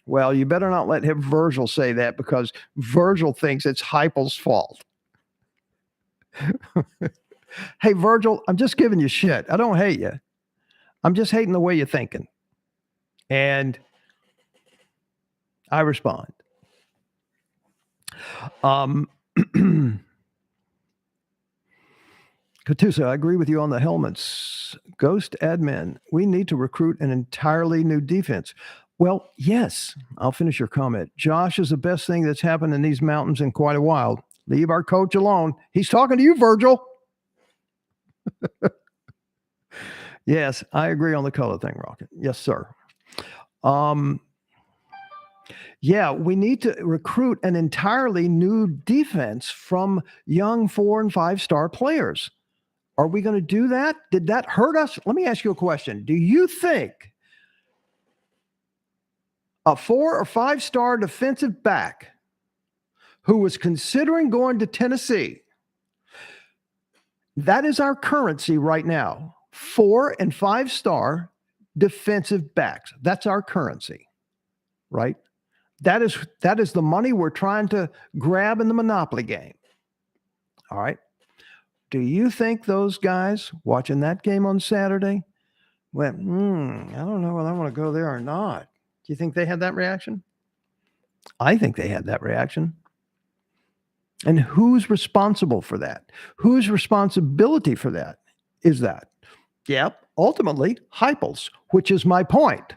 Well, you better not let him Virgil say that, because Virgil thinks it's Heupel's fault. Hey, Virgil, I'm just giving you shit. I don't hate you. I'm just hating the way you're thinking. And I respond. Katusa, I agree with you on the helmets. Ghost admin, we need to recruit an entirely new defense. Well, yes, I'll finish your comment. Josh is the best thing that's happened in these mountains in quite a while. Leave our coach alone. He's talking to you, Virgil. Yes, I agree on the color thing, Rocket. Yes, sir. Yeah, we need to recruit an entirely new defense from young 4- and 5-star players. Are we going to do that? Did that hurt us? Let me ask you a question. Do you think a 4- or 5-star defensive back who was considering going to Tennessee, that is our currency right now, 4- and 5-star defensive backs. That's our currency, right? That is the money we're trying to grab in the Monopoly game. All right. Do you think those guys watching that game on Saturday went, I don't know whether I want to go there or not? Do you think they had that reaction? I think they had that reaction. And who's responsible for that? Whose responsibility for that is that? Yep, ultimately, Heupel's, which is my point.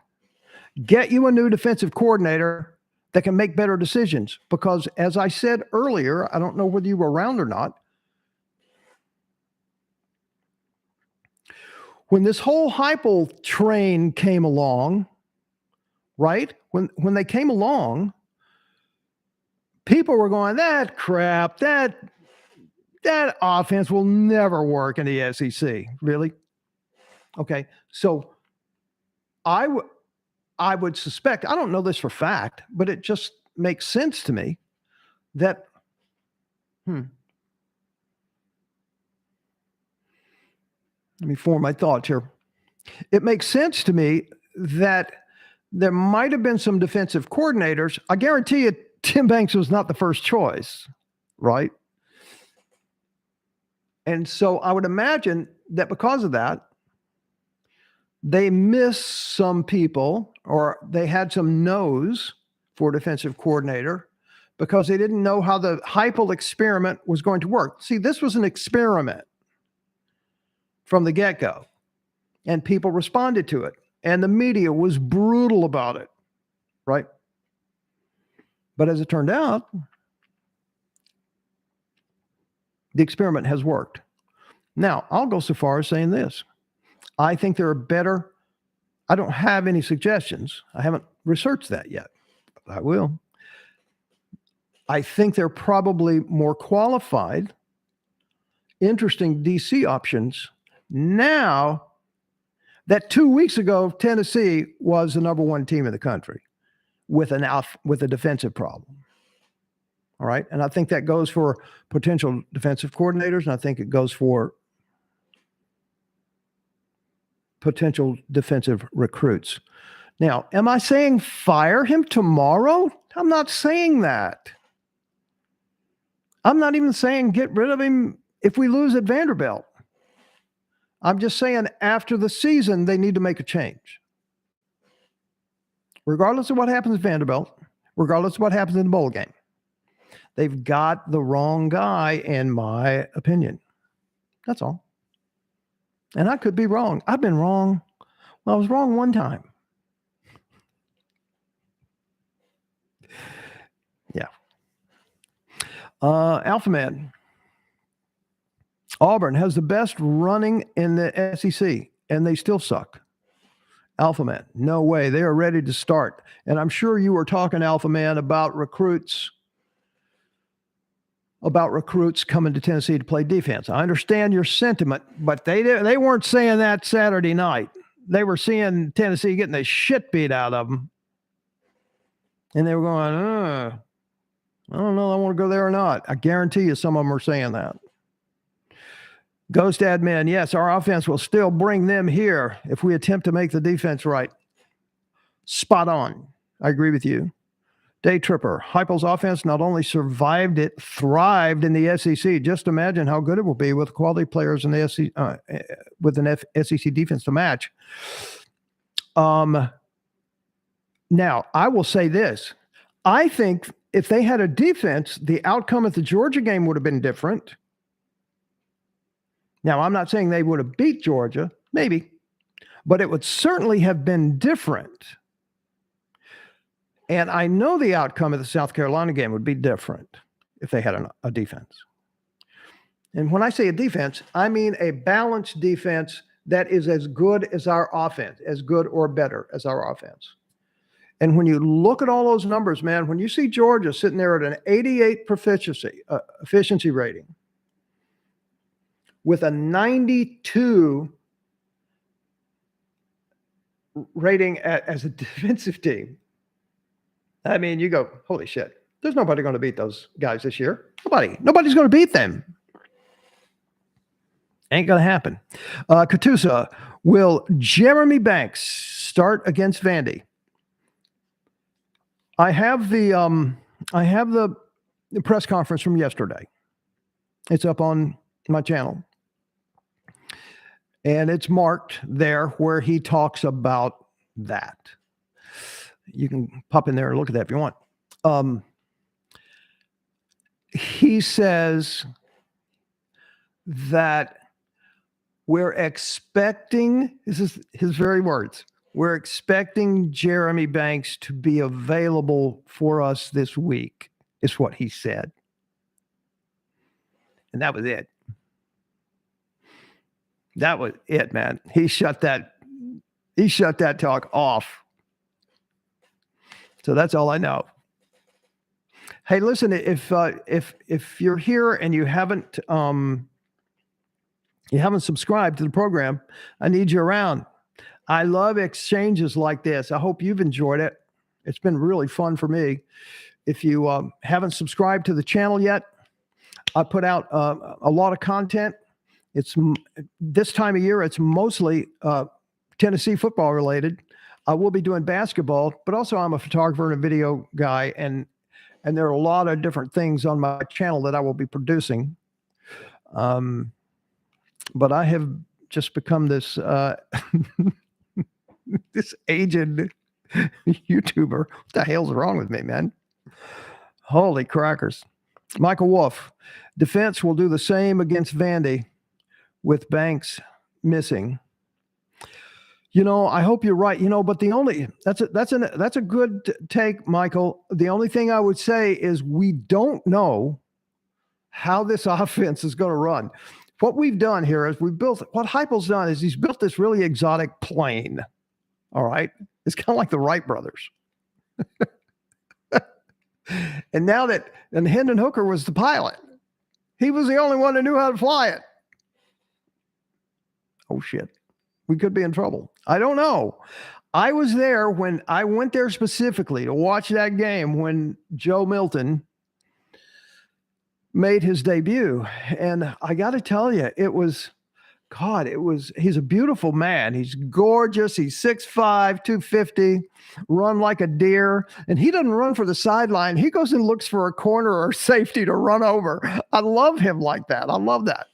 Get you a new defensive coordinator that can make better decisions. Because as I said earlier, I don't know whether you were around or not, when this whole Heupel train came along, right? When they came along, people were going, that crap, that offense will never work in the SEC. Really? Okay. So I would suspect, I don't know this for fact, but it just makes sense to me that, let me form my thoughts here. It makes sense to me that there might have been some defensive coordinators. I guarantee you, Tim Banks was not the first choice, right? And so I would imagine that because of that, they missed some people, or they had some no's for defensive coordinator because they didn't know how the Heupel experiment was going to work. See, this was an experiment from the get-go, and people responded to it, and the media was brutal about it, right? But as it turned out, the experiment has worked. Now, I'll go so far as saying this. I think there are better, I don't have any suggestions. I haven't researched that yet, but I will. I think they're probably more qualified, interesting DC options now that 2 weeks ago, Tennessee was the number one team in the country with a defensive problem. All right. And I think that goes for potential defensive coordinators, and I think it goes for potential defensive recruits. Now, am I saying fire him tomorrow? I'm not saying that. I'm not even saying get rid of him if we lose at Vanderbilt. I'm just saying after the season, they need to make a change. Regardless of what happens at Vanderbilt, regardless of what happens in the bowl game, they've got the wrong guy, in my opinion. That's all. And I could be wrong. I've been wrong. Well, I was wrong one time. Yeah. Alpha Man. Auburn has the best running in the SEC, and they still suck. Alpha Man, no way. They are ready to start. And I'm sure you were talking, Alpha Man, about recruits coming to Tennessee to play defense. I understand your sentiment, but they weren't saying that Saturday night. They were seeing Tennessee getting the shit beat out of them. And they were going, I don't know. I want to go there or not. I guarantee you some of them are saying that. Ghost admin, yes, our offense will still bring them here if we attempt to make the defense right. Spot on. I agree with you. Day Tripper, Heupel's offense not only survived, it thrived in the SEC. Just imagine how good it will be with quality players in the SEC, with an SEC defense to match. Now, I will say this. I think if they had a defense, the outcome at the Georgia game would have been different. Now, I'm not saying they would have beat Georgia, maybe, but it would certainly have been different. And I know the outcome of the South Carolina game would be different if they had a defense. And when I say a defense, I mean a balanced defense that is as good as our offense, as good or better as our offense. And when you look at all those numbers, man, when you see Georgia sitting there at an 88 efficiency rating with a 92 rating as a defensive team, I mean, you go, holy shit, there's nobody going to beat those guys this year. Nobody's going to beat them. Ain't going to happen. Katusa, will Jeremy Banks start against Vandy? I have the press conference from yesterday. It's up on my channel. And it's marked there where he talks about that. You can pop in there and look at that if you want. He says that we're expecting, this is his very words, we're expecting Jeremy Banks to be available for us this week, is what he said. And that was it. That was it, man. He shut that talk off. So that's all I know. Hey, listen, if you're here and you haven't subscribed to the program, I need you around. I love exchanges like this. I hope you've enjoyed it. It's been really fun for me. If you haven't subscribed to the channel yet, I put out a lot of content. It's this time of year, it's mostly Tennessee football related. I will be doing basketball, but also I'm a photographer and a video guy, and there are a lot of different things on my channel that I will be producing. But I have just become this this aged YouTuber. What the hell's wrong with me, man? Holy crackers. Michael Wolf, defense will do the same against Vandy with Banks missing. I hope you're right. But that's a good take, Michael. The only thing I would say is we don't know how this offense is going to run. What we've done here is what Heupel's done is he's built this really exotic plane. All right. It's kind of like the Wright brothers. And Hendon Hooker was the pilot. He was the only one who knew how to fly it. Oh shit. We could be in trouble. I don't know. I was there when I went there specifically to watch that game when Joe Milton made his debut. And I got to tell you, he's a beautiful man. He's gorgeous. He's 6'5", 250, run like a deer. And he doesn't run for the sideline. He goes and looks for a corner or safety to run over. I love him like that. I love that.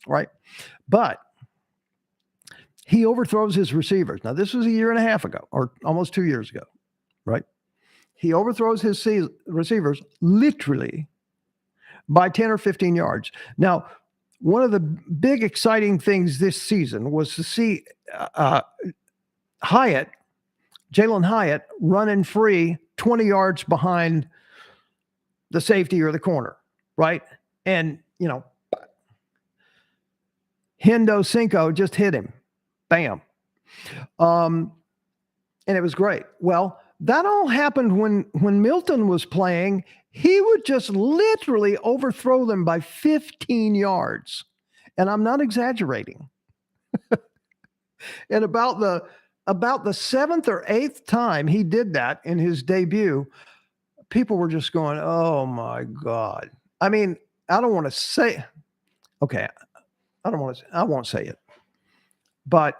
Right. But he overthrows his receivers. Now, this was a year and a half ago, or almost 2 years ago, right? He overthrows his receivers literally by 10 or 15 yards. Now, one of the big exciting things this season was to see Jalen Hyatt, running free 20 yards behind the safety or the corner, right? And, Hendo Cinco just hit him. Bam. And it was great. Well, that all happened when Milton was playing. He would just literally overthrow them by 15 yards. And I'm not exaggerating. And about the seventh or eighth time he did that in his debut, people were just going, "Oh my God." I mean, I don't want to say, okay, I won't say it, but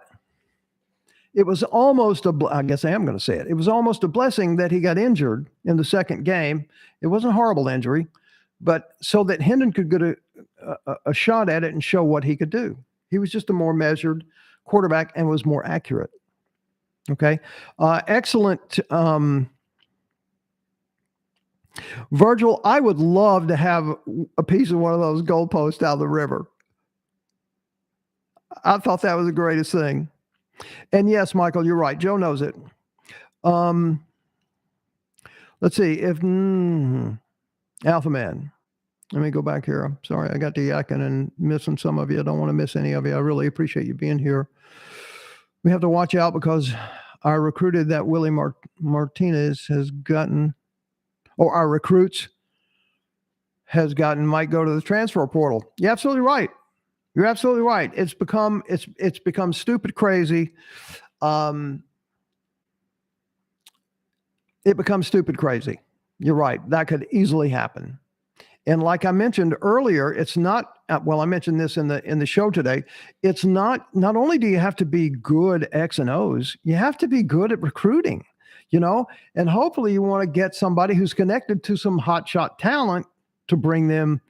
it was almost I guess I am going to say it. It was almost a blessing that he got injured in the second game. It wasn't a horrible injury, but so that Hendon could get a shot at it and show what he could do. He was just a more measured quarterback and was more accurate. Okay. Excellent. Virgil, I would love to have a piece of one of those goalposts out of the river. I thought that was the greatest thing. And yes, Michael, you're right. Joe knows it. Let's see if Alpha Man. Let me go back here. I'm sorry, I got the yakking and missing some of you. I don't want to miss any of you. I really appreciate you being here. We have to watch out because our recruited that Willie Martinez has gotten, or our recruits has gotten, might go to the transfer portal. You're absolutely right. You're absolutely right. It's become stupid crazy. It becomes stupid crazy. You're right. That could easily happen. And like I mentioned earlier, it's not, well, I mentioned this in the show today. It's not only do you have to be good X and O's, you have to be good at recruiting, and hopefully you want to get somebody who's connected to some hotshot talent to bring them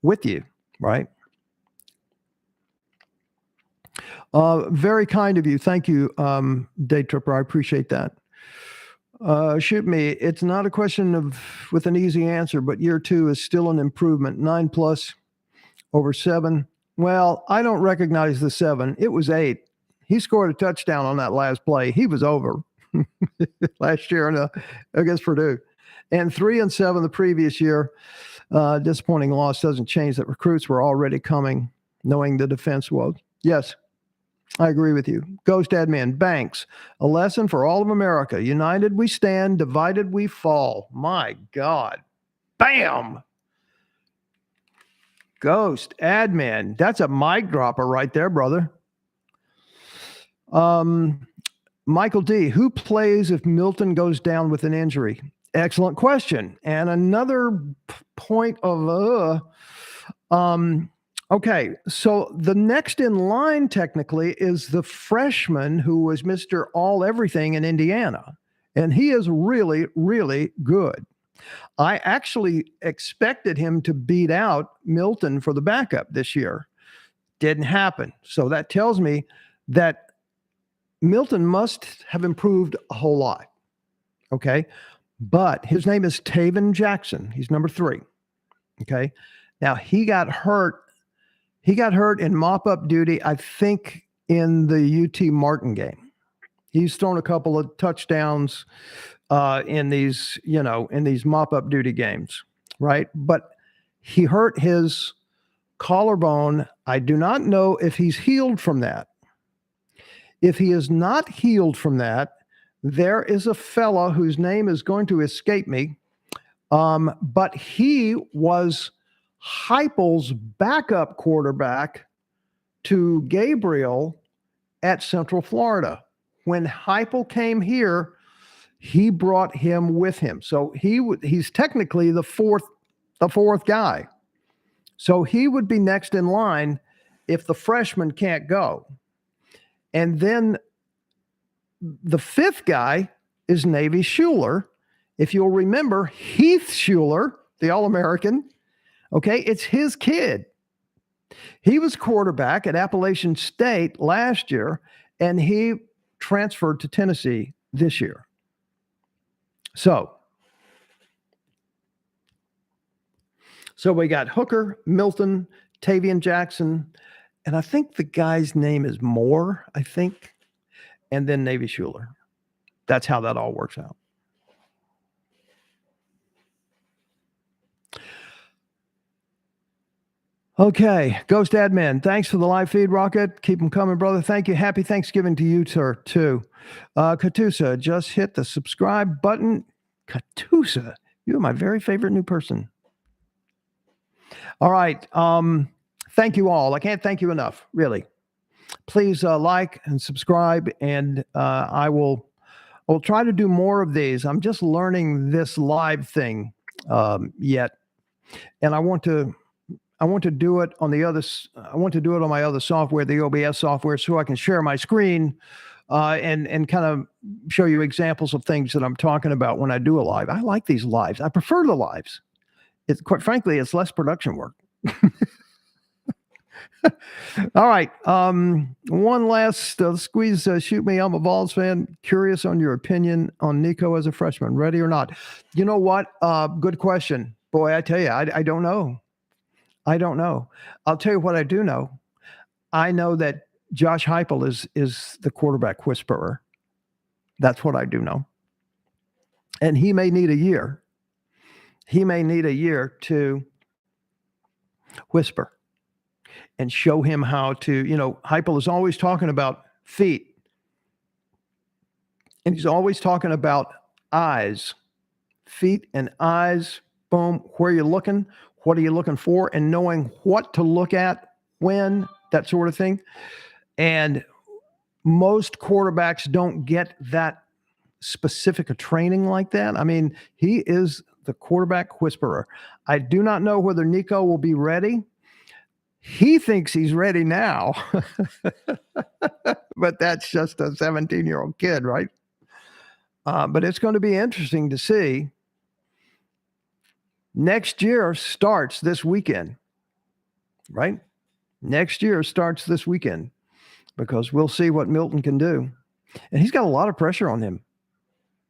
with you, right? Very kind of you. Thank you, Day Tripper. I appreciate that. Shoot me. It's not a question of with an easy answer, but year 2 is still an improvement. 9+ over 7. Well, I don't recognize the 7. It was 8. He scored a touchdown on that last play. He was over last year against Purdue. And 3 and 7 the previous year. Disappointing loss doesn't change that recruits were already coming, knowing the defense was. Yes. I agree with you. Ghost Admin, Banks, a lesson for all of America. United we stand, divided we fall. My God. Bam! Ghost Admin. That's a mic dropper right there, brother. Michael D, who plays if Milton goes down with an injury? Excellent question. And another point of okay, so the next in line technically is the freshman who was Mr. All Everything in Indiana. And he is really, really good. I actually expected him to beat out Milton for the backup this year. Didn't happen. So that tells me that Milton must have improved a whole lot. Okay. But his name is Taven Jackson. He's number 3. Okay. Now he got hurt. He got hurt in mop-up duty, I think, in the UT Martin game. He's thrown a couple of touchdowns in these mop-up duty games, right? But he hurt his collarbone. I do not know if he's healed from that. If he is not healed from that, there is a fella whose name is going to escape me, but he was Heupel's backup quarterback to Gabriel at Central Florida. When Heupel came here, he brought him with him. So he's technically the fourth guy. So he would be next in line if the freshman can't go. And then the 5th guy is Navy Schuler. If you'll remember, Heath Schuler, the All-American, okay, it's his kid. He was quarterback at Appalachian State last year, and he transferred to Tennessee this year. So we got Hooker, Milton, Tavian Jackson, and I think the guy's name is Moore, I think, and then Navy Schuler. That's how that all works out. Okay, Ghost Admin, thanks for the live feed, Rocket. Keep them coming, brother. Thank you. Happy Thanksgiving to you, sir, too. Katusa, just hit the subscribe button. Katusa, you're my very favorite new person. All right. Thank you all. I can't thank you enough, really. Please like and subscribe, and I will I'll try to do more of these. I'm just learning this live thing yet, and I want to do it on the other. I want to do it on my other software, the OBS software, so I can share my screen and kind of show you examples of things that I'm talking about when I do a live. I like these lives. I prefer the lives. It's quite frankly, it's less production work. All right. One last squeeze. Shoot me. I'm a Vols fan. Curious on your opinion on Nico as a freshman. Ready or not? You know what? Good question. Boy, I tell you, I don't know. I don't know. I'll tell you what I do know. I know that Josh Heupel is the quarterback whisperer. That's what I do know. And he may need a year. He may need a year to whisper and show him how to, Heupel is always talking about feet. And he's always talking about eyes, feet and eyes. Boom. Where are you looking? What are you looking for? And knowing what to look at, when, that sort of thing. And most quarterbacks don't get that specific a training like that. I mean, he is the quarterback whisperer. I do not know whether Nico will be ready. He thinks he's ready now, but that's just a 17-year-old kid, right? But it's going to be interesting to see. Next year starts this weekend, right? Next year starts this weekend because we'll see what Milton can do. And he's got a lot of pressure on him.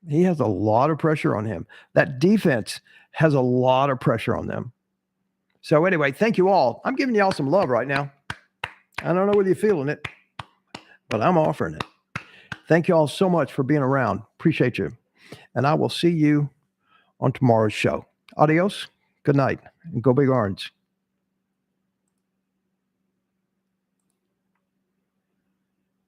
He has a lot of pressure on him. That defense has a lot of pressure on them. So anyway, thank you all. I'm giving you all some love right now. I don't know whether you're feeling it, but I'm offering it. Thank you all so much for being around. Appreciate you. And I will see you on tomorrow's show. Adios. Good night. And go Big Orange.